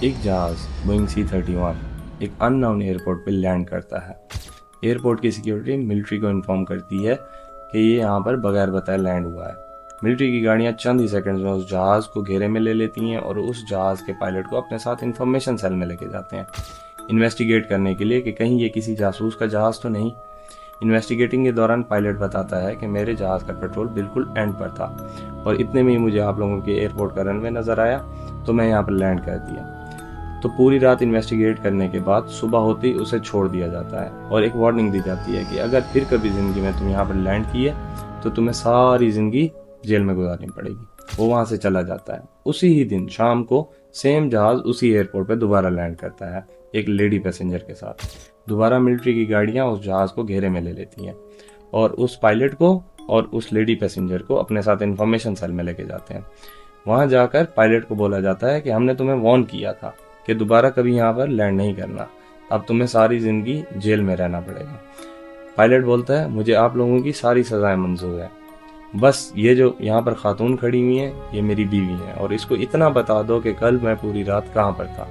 एक जहाज़ Boeing C-31 एक अननोन एयरपोर्ट पर लैंड करता है। एयरपोर्ट की सिक्योरिटी मिलिट्री को इन्फॉर्म करती है कि ये यहाँ पर बगैर बताए लैंड हुआ है। मिलिट्री की गाड़ियाँ चंद ही सेकंड्स में उस जहाज़ को घेरे में ले लेती हैं और उस जहाज़ के पायलट को अपने साथ इंफॉर्मेशन सेल में लेके जाते हैं, इन्वेस्टिगेट करने के लिए कि कहीं ये किसी जासूस का जहाज़ तो नहीं। इन्वेस्टिगेटिंग के दौरान पायलट बताता है कि मेरे जहाज़ का पेट्रोल बिल्कुल एंड पर था और इतने में ही मुझे आप लोगों के एयरपोर्ट का रनवे नज़र आया तो मैं यहाँ पर लैंड कर दिया। तो पूरी रात इन्वेस्टिगेट करने के बाद सुबह होते ही उसे छोड़ दिया जाता है और एक वार्निंग दी जाती है कि अगर फिर कभी ज़िंदगी में तुम यहाँ पर लैंड किए तो तुम्हें सारी ज़िंदगी जेल में गुजारनी पड़ेगी। वो वहाँ से चला जाता है। उसी ही दिन शाम को सेम जहाज़ उसी एयरपोर्ट पर दोबारा लैंड करता है एक लेडी पैसेंजर के साथ। दोबारा मिलिट्री की गाड़ियाँ उस जहाज़ को घेरे में ले लेती हैं और उस पायलट को और उस लेडी पैसेंजर को अपने साथ इंफॉर्मेशन सेल में लेके जाते हैं। वहाँ जाकर पायलट को बोला जाता है कि हमने तुम्हें वार्न किया था कि दोबारा कभी यहाँ पर लैंड नहीं करना, अब तुम्हें सारी ज़िंदगी जेल में रहना पड़ेगा। पायलट बोलता है मुझे आप लोगों की सारी सज़ाएं मंजूर है, बस ये जो यहाँ पर खातून खड़ी हुई हैं ये मेरी बीवी हैं और इसको इतना बता दो कि कल मैं पूरी रात कहाँ पर था।